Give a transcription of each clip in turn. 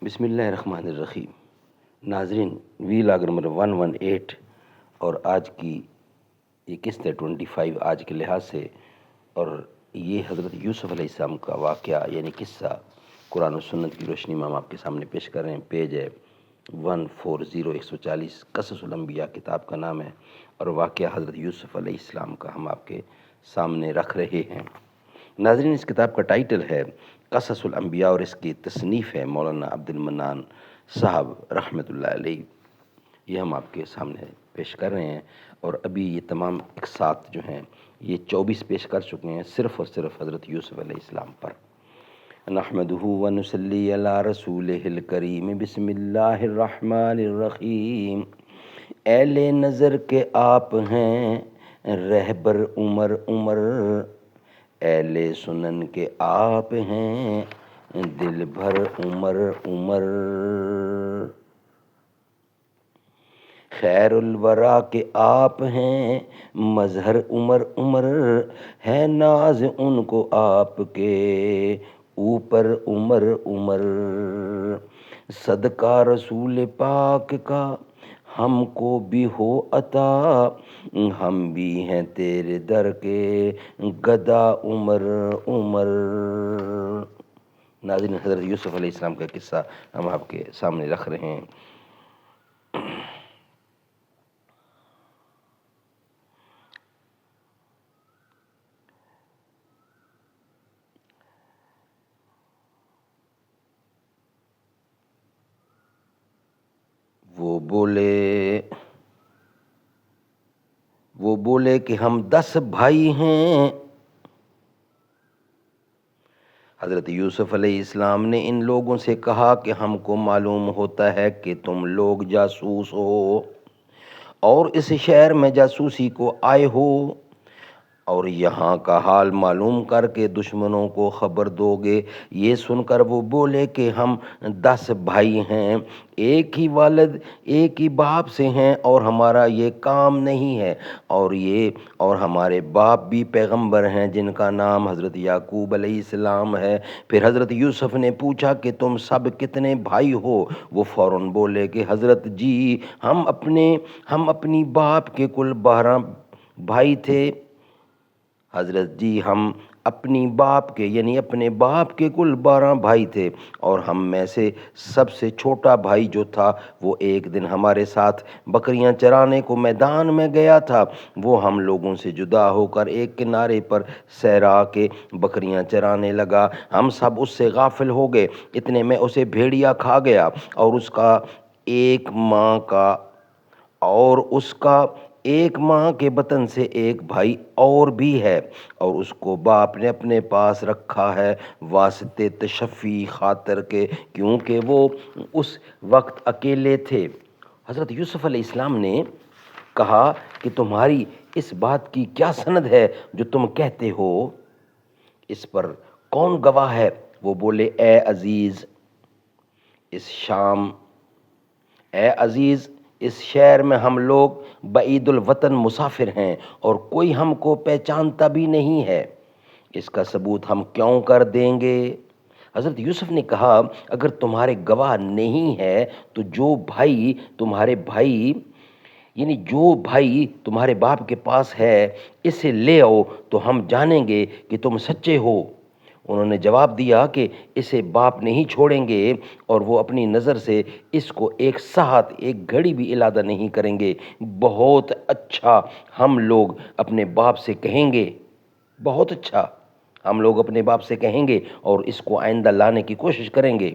بسم اللہ الرحمن الرحیم۔ ناظرین، وی لاگ نمبر 118 اور آج کی یہ قسط ہے 25 آج کے لحاظ سے، اور یہ حضرت یوسف علیہ السلام کا واقعہ یعنی قصہ قرآن و سنت کی روشنی میں ہم آپ کے سامنے پیش کر رہے ہیں۔ پیج ہے 140 قصص الانبیاء کتاب کا نام ہے، اور واقعہ حضرت یوسف علیہ السلام کا ہم آپ کے سامنے رکھ رہے ہیں۔ ناظرین، اس کتاب کا ٹائٹل ہے قصص الانبیاء اور اس کی تصنیف ہے مولانا عبد المنان صاحب رحمۃ اللہ علیہ۔ یہ ہم آپ کے سامنے پیش کر رہے ہیں، اور ابھی یہ تمام ایک ساتھ جو ہیں یہ 24 پیش کر چکے ہیں صرف اور صرف حضرت یوسف علیہ السلام پر۔ نحمدہ ونصلی علی رسولہ الکریم، بسم اللہ الرحمن الرحیم۔ اہل نظر کے آپ ہیں رہبر عمر عمر، اہل سنن کے آپ ہیں دل بھر عمر عمر، خیر الورا کے آپ ہیں مظہر عمر عمر، ہے ناز ان کو آپ کے اوپر عمر عمر، صدقہ رسول پاک کا ہم کو بھی ہو عطا، ہم بھی ہیں تیرے در کے گدا عمر عمر۔ ناظرین، حضرت یوسف علیہ السلام کا قصہ ہم آپ کے سامنے رکھ رہے ہیں۔ وہ بولے کہ ہم 10 بھائی ہیں۔ حضرت یوسف علیہ السلام نے ان لوگوں سے کہا کہ ہم کو معلوم ہوتا ہے کہ تم لوگ جاسوس ہو اور اس شہر میں جاسوسی کو آئے ہو، اور یہاں کا حال معلوم کر کے دشمنوں کو خبر دو گے۔ یہ سن کر وہ بولے کہ ہم 10 بھائی ہیں، ایک ہی والد ایک ہی باپ سے ہیں، اور ہمارا یہ کام نہیں ہے، اور ہمارے باپ بھی پیغمبر ہیں جن کا نام حضرت یعقوب علیہ السلام ہے۔ پھر حضرت یوسف نے پوچھا کہ تم سب کتنے بھائی ہو؟ وہ فوراً بولے کہ حضرت جی ہم اپنی باپ کے کل 12 بھائی تھے۔ حضرت جی ہم اپنے باپ کے کل 12 بھائی تھے، اور ہم میں سے سب سے چھوٹا بھائی جو تھا وہ ایک دن ہمارے ساتھ بکریاں چرانے کو میدان میں گیا تھا۔ وہ ہم لوگوں سے جدا ہو کر ایک کنارے پر صحرا کے بکریاں چرانے لگا، ہم سب اس سے غافل ہو گئے، اتنے میں اسے بھیڑیا کھا گیا، اور اس کا ایک ماں کے بطن سے ایک بھائی اور بھی ہے، اور اس کو باپ نے اپنے پاس رکھا ہے واسطے تشفی خاطر کے، کیونکہ وہ اس وقت اکیلے تھے۔ حضرت یوسف علیہ السلام نے کہا کہ تمہاری اس بات کی کیا سند ہے جو تم کہتے ہو؟ اس پر کون گواہ ہے؟ وہ بولے اے عزیز اس شہر میں ہم لوگ بعید الوطن مسافر ہیں، اور کوئی ہم کو پہچانتا بھی نہیں ہے، اس کا ثبوت ہم کیوں کر دیں گے؟ حضرت یوسف نے کہا اگر تمہارے گواہ نہیں ہے تو جو بھائی تمہارے باپ کے پاس ہے اسے لے آؤ تو ہم جانیں گے کہ تم سچے ہو۔ انہوں نے جواب دیا کہ اسے باپ نہیں چھوڑیں گے، اور وہ اپنی نظر سے اس کو ایک ساعت ایک گھڑی بھی علادہ نہیں کریں گے۔ بہت اچھا، ہم لوگ اپنے باپ سے کہیں گے اور اس کو آئندہ لانے کی کوشش کریں گے،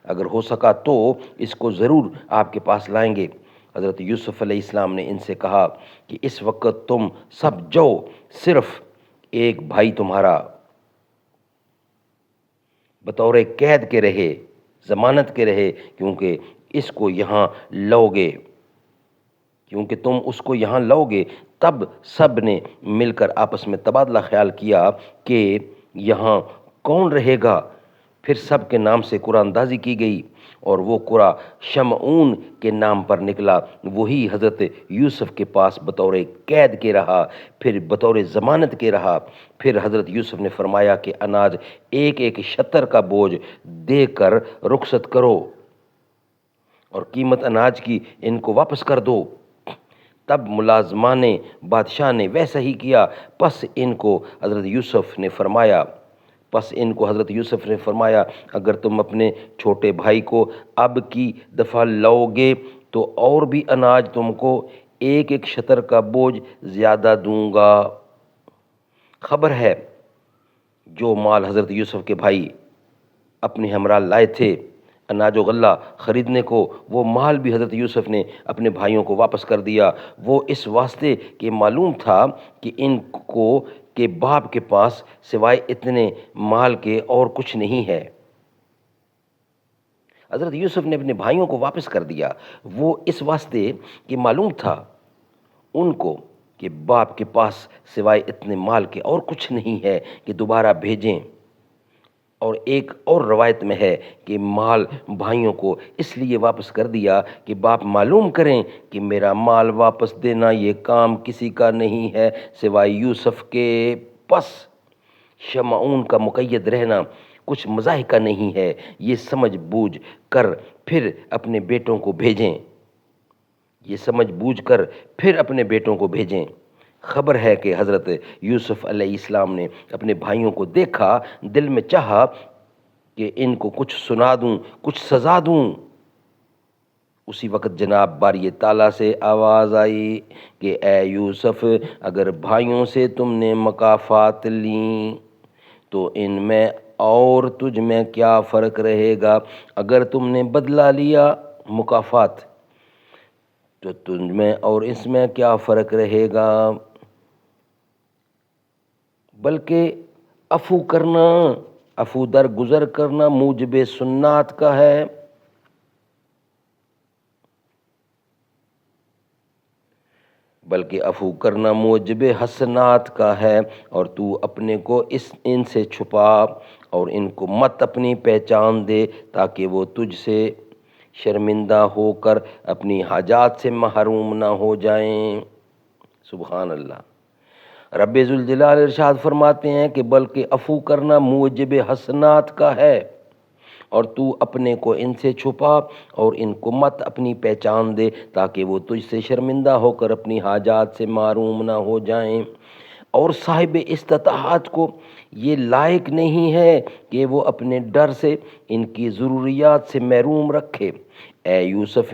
اگر ہو سکا تو اس کو ضرور آپ کے پاس لائیں گے۔ حضرت یوسف علیہ السلام نے ان سے کہا کہ اس وقت تم سب جاؤ، صرف ایک بھائی تمہارا بطور قید کے رہے، ضمانت کے رہے، کیونکہ تم اس کو یہاں لاؤ گے۔ تب سب نے مل کر آپس میں تبادلہ خیال کیا کہ یہاں کون رہے گا۔ پھر سب کے نام سے قرآن اندازی کی گئی، اور وہ قرآن شمعون کے نام پر نکلا، وہی حضرت یوسف کے پاس بطور قید کے رہا، پھر بطور ضمانت کے رہا۔ پھر حضرت یوسف نے فرمایا کہ اناج ایک شتر کا بوجھ دے کر رخصت کرو۔ اور قیمت اناج کی ان کو واپس کر دو۔ تب ملازمان بادشاہ نے ویسا ہی کیا۔ پس ان کو حضرت یوسف نے فرمایا اگر تم اپنے چھوٹے بھائی کو اب کی دفعہ لاؤ گے تو اور بھی اناج تم کو ایک ایک شتر کا بوجھ زیادہ دوں گا۔ خبر ہے جو مال حضرت یوسف کے بھائی اپنے ہمراہ لائے تھے اناج و غلہ خریدنے کو، وہ مال بھی حضرت یوسف نے اپنے بھائیوں کو واپس کر دیا۔ وہ اس واسطے کہ معلوم تھا کہ ان کو کہ باپ کے پاس سوائے اتنے مال کے اور کچھ نہیں ہے۔ حضرت یوسف نے اپنے بھائیوں کو واپس کر دیا، وہ اس واسطے کہ معلوم تھا ان کو کہ باپ کے پاس سوائے اتنے مال کے اور کچھ نہیں ہے کہ دوبارہ بھیجیں۔ اور ایک اور روایت میں ہے کہ مال بھائیوں کو اس لیے واپس کر دیا کہ باپ معلوم کریں کہ میرا مال واپس دینا یہ کام کسی کا نہیں ہے سوائے یوسف کے، پس شمعون کا مقید رہنا کچھ مزاح کا نہیں ہے، یہ سمجھ بوجھ کر پھر اپنے بیٹوں کو بھیجیں۔ خبر ہے کہ حضرت یوسف علیہ السلام نے اپنے بھائیوں کو دیکھا، دل میں چاہا کہ ان کو کچھ سنا دوں، کچھ سزا دوں۔ اسی وقت جناب باری تعالیٰ سے آواز آئی کہ اے یوسف اگر بھائیوں سے تم نے مکافات لیں تو ان میں اور تجھ میں کیا فرق رہے گا، اگر تم نے بدلہ لیا مکافات تو تجھ میں اور اس میں کیا فرق رہے گا، بلکہ عفو درگزر کرنا موجب سنت کا ہے۔ بلکہ عفو کرنا موجب حسنات کا ہے، اور تو اپنے کو ان سے چھپا اور ان کو مت اپنی پہچان دے تاکہ وہ تجھ سے شرمندہ ہو کر اپنی حاجات سے محروم نہ ہو جائیں۔ سبحان اللہ۔ رب ذوالجلال ارشاد فرماتے ہیں کہ بلکہ عفو کرنا موجب حسنات کا ہے، اور تو اپنے کو ان سے چھپا اور ان کو مت اپنی پہچان دے تاکہ وہ تجھ سے شرمندہ ہو کر اپنی حاجات سے معروم نہ ہو جائیں۔ اور صاحب استطاعت کو یہ لائق نہیں ہے کہ وہ اپنے ڈر سے ان کی ضروریات سے محروم رکھے۔ اے یوسف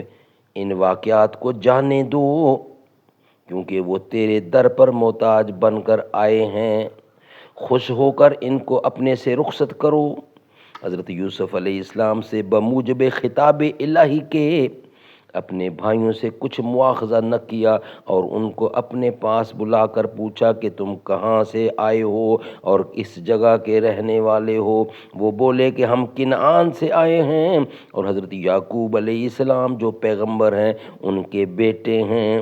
ان واقعات کو جانے دو کیونکہ وہ تیرے در پر محتاج بن کر آئے ہیں، خوش ہو کر ان کو اپنے سے رخصت کرو۔ حضرت یوسف علیہ السلام سے بموجب خطاب الہی کے اپنے بھائیوں سے کچھ مواخذہ نہ کیا اور ان کو اپنے پاس بلا کر پوچھا کہ تم کہاں سے آئے ہو اور اس جگہ کے رہنے والے ہو؟ وہ بولے کہ ہم کنعان سے آئے ہیں اور حضرت یعقوب علیہ السلام جو پیغمبر ہیں ان کے بیٹے ہیں۔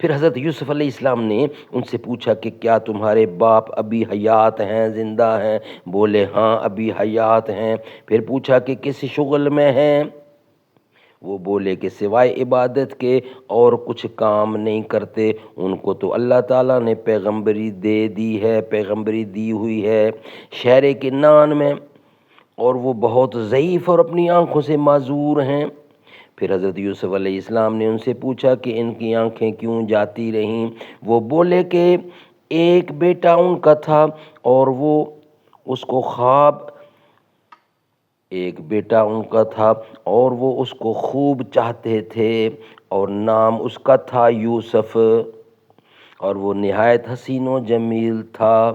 پھر حضرت یوسف علیہ السلام نے ان سے پوچھا کہ کیا تمہارے باپ ابھی حیات ہیں، زندہ ہیں؟ بولے ہاں ابھی حیات ہیں۔ پھر پوچھا کہ کس شغل میں ہیں؟ وہ بولے کہ سوائے عبادت کے اور کچھ کام نہیں کرتے، ان کو تو اللہ تعالیٰ نے پیغمبری دی ہوئی ہے شہر کنعان میں، اور وہ بہت ضعیف اور اپنی آنکھوں سے معذور ہیں۔ پھر حضرت یوسف علیہ السلام نے ان سے پوچھا کہ ان کی آنکھیں کیوں جاتی رہیں؟ وہ بولے کہ ایک بیٹا ان کا تھا اور وہ اس کو خوب چاہتے تھے اور نام اس کا تھا یوسف، اور وہ نہایت حسین و جمیل تھا،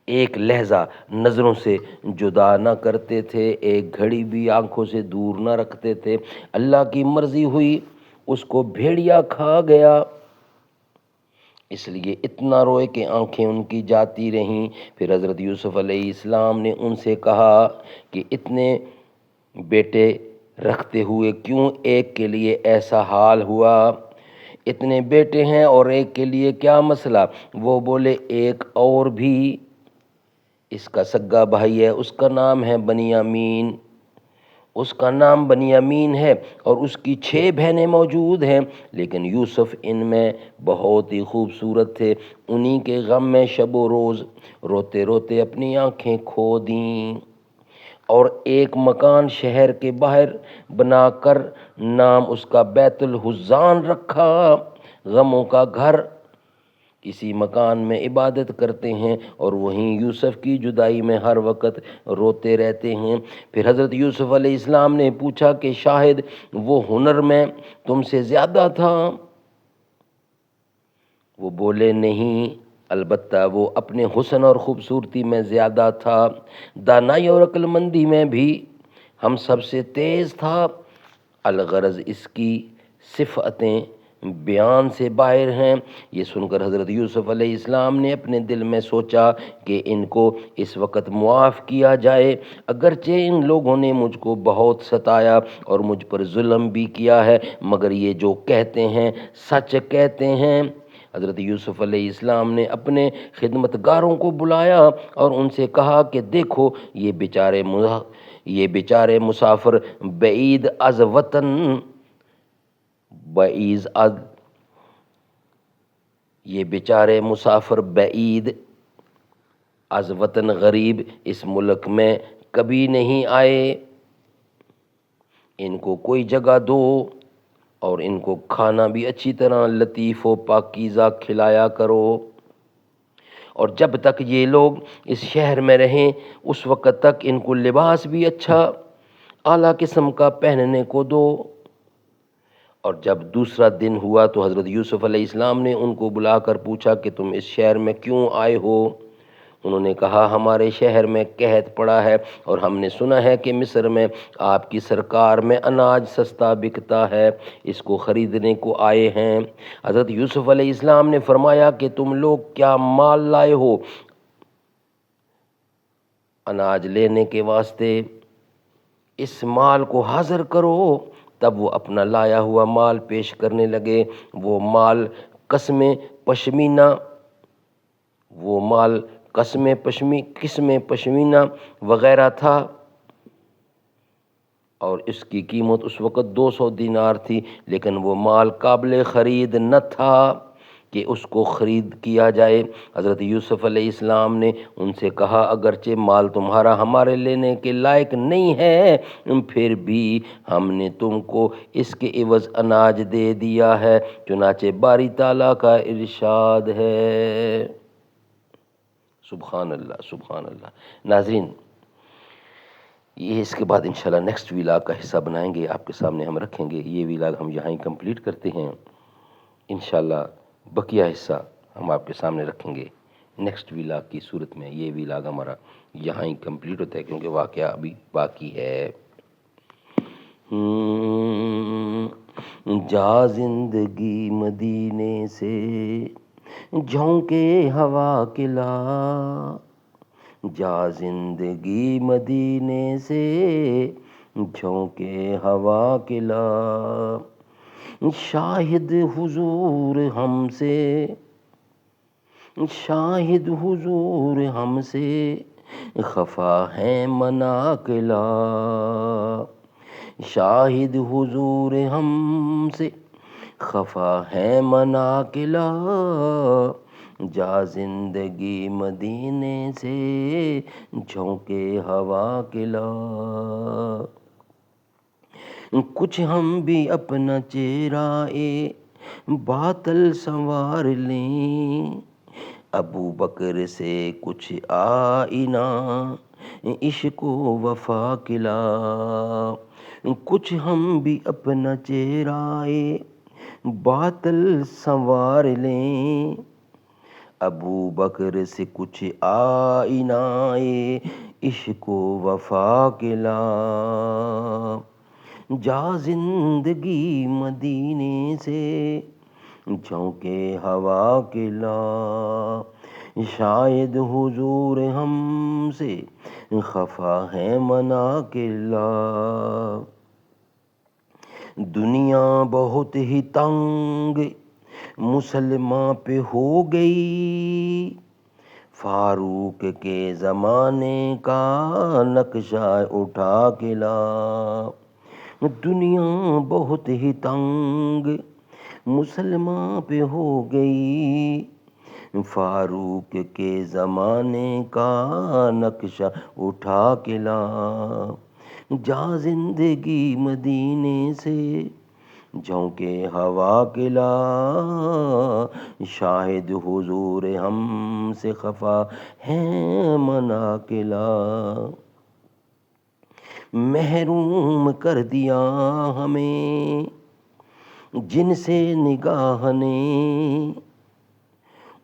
ایک لہجہ نظروں سے جدا نہ کرتے تھے، ایک گھڑی بھی آنکھوں سے دور نہ رکھتے تھے۔ اللہ کی مرضی ہوئی اس کو بھیڑیا کھا گیا، اس لیے اتنا روئے کہ آنکھیں ان کی جاتی رہیں۔ پھر حضرت یوسف علیہ السلام نے ان سے کہا کہ اتنے بیٹے رکھتے ہوئے کیوں ایک کے لیے ایسا حال ہوا؟ اتنے بیٹے ہیں اور ایک کے لیے کیا مسئلہ؟ وہ بولے ایک اور بھی اس کا سگا بھائی ہے، اس کا نام بنیامین ہے اور اس کی 6 بہنیں موجود ہیں، لیکن یوسف ان میں بہت ہی خوبصورت تھے۔ انہی کے غم میں شب و روز روتے روتے اپنی آنکھیں کھو دیں۔ اور ایک مکان شہر کے باہر بنا کر نام اس کا بیت الحزان رکھا، غموں کا گھر۔ اسی مکان میں عبادت کرتے ہیں اور وہیں یوسف کی جدائی میں ہر وقت روتے رہتے ہیں۔ پھر حضرت یوسف علیہ السلام نے پوچھا کہ شاہد وہ ہنر میں تم سے زیادہ تھا؟ وہ بولے نہیں، البتہ وہ اپنے حسن اور خوبصورتی میں زیادہ تھا، دانائی اور عقل مندی میں بھی ہم سب سے تیز تھا۔ الغرض اس کی صفتیں بیان سے باہر ہیں۔ یہ سن کر حضرت یوسف علیہ السلام نے اپنے دل میں سوچا کہ ان کو اس وقت معاف کیا جائے، اگرچہ ان لوگوں نے مجھ کو بہت ستایا اور مجھ پر ظلم بھی کیا ہے، مگر یہ جو کہتے ہیں سچ کہتے ہیں۔ حضرت یوسف علیہ السلام نے اپنے خدمتگاروں کو بلایا اور ان سے کہا کہ دیکھو یہ بیچارے مسافر بعید از وطن یہ بیچارے مسافر بعید از وطن غریب اس ملک میں کبھی نہیں آئے، ان کو کوئی جگہ دو اور ان کو کھانا بھی اچھی طرح لطیف و پاکیزہ کھلایا کرو، اور جب تک یہ لوگ اس شہر میں رہیں اس وقت تک ان کو لباس بھی اچھا اعلیٰ قسم کا پہننے کو دو۔ اور جب دوسرا دن ہوا تو حضرت یوسف علیہ السلام نے ان کو بلا کر پوچھا کہ تم اس شہر میں کیوں آئے ہو؟ انہوں نے کہا ہمارے شہر میں قحط پڑا ہے اور ہم نے سنا ہے کہ مصر میں آپ کی سرکار میں اناج سستا بکتا ہے، اس کو خریدنے کو آئے ہیں۔ حضرت یوسف علیہ السلام نے فرمایا کہ تم لوگ کیا مال لائے ہو اناج لینے کے واسطے؟ اس مال کو حاضر کرو۔ تب وہ اپنا لایا ہوا مال پیش کرنے لگے۔ وہ مال قسم پشمینہ وغیرہ تھا اور اس کی قیمت اس وقت 200 دینار تھی، لیکن وہ مال قابل خرید نہ تھا کہ اس کو خرید کیا جائے۔ حضرت یوسف علیہ السلام نے ان سے کہا اگرچہ مال تمہارا ہمارے لینے کے لائق نہیں ہے، پھر بھی ہم نے تم کو اس کے عوض اناج دے دیا ہے، چنانچہ باری تعالیٰ کا ارشاد ہے۔ سبحان اللہ، سبحان اللہ۔ ناظرین، یہ اس کے بعد انشاءاللہ نیکسٹ ویلاگ کا حصہ بنائیں گے، آپ کے سامنے ہم رکھیں گے۔ یہ ویلاگ ہم یہاں ہی کمپلیٹ کرتے ہیں، انشاءاللہ بقیہ حصہ ہم آپ کے سامنے رکھیں گے نیکسٹ ویلاگ کی صورت میں۔ یہ ویلاگ ہمارا یہاں ہی کمپلیٹ ہوتا ہے کیونکہ واقعہ ابھی باقی ہے۔ جا زندگی مدینے سے جھونکے ہوا کلا، جا زندگی مدینے سے جھونکے ہوا کلا، شاہد حضور ہم سے خفا ہے مناقلا، شاہد حضور ہم سے خفا ہے مناقلا، جا زندگی مدینے سے جھونکے ہوا کلا۔ کچھ ہم بھی اپنا چہرہ باطل سنوار لیں، ابو بکر سے کچھ آئینہ عشق و وفا کلا، کچھ ہم بھی اپنا چہرہ باطل سنوار لیں، ابو بکر سے کچھ آئینہ عشق و وفا کلا، جا زندگی مدینے سے جھونکے ہوا کلا، شاید حضور ہم سے خفا ہے مناقلا، دنیا بہت ہی تنگ مسلماں پہ ہو گئی، فاروق کے زمانے کا نقشہ اٹھا کے لا، دنیا بہت ہی تنگ مسلماں پہ ہو گئی، فاروق کے زمانے کا نقشہ اٹھا کے لا، جا زندگی مدینے سے جھونکے ہوا کے لا، شاہد حضور ہم سے خفا ہے منا کے لا، محروم کر دیا ہمیں جن سے نگاہ نے،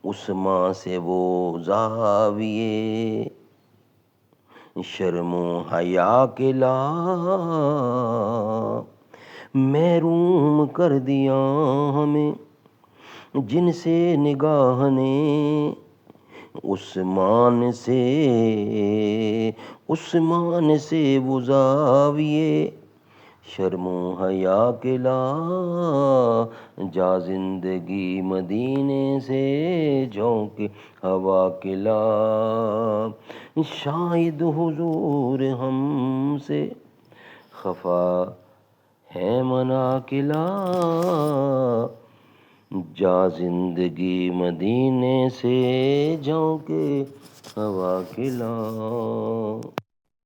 اس ماں سے وہ زاویے شرم و حیا کے لا، محروم کر دیا ہمیں جن سے نگاہ نے، عثمان سے وہ زاویے شرم و حیا کے لا، جا زندگی مدینے سے جھونک ہوا کے لا، شاید حضور ہم سے خفا ہے منا کے لا، جا زندگی مدینے سے جھونک ہوا کے لا۔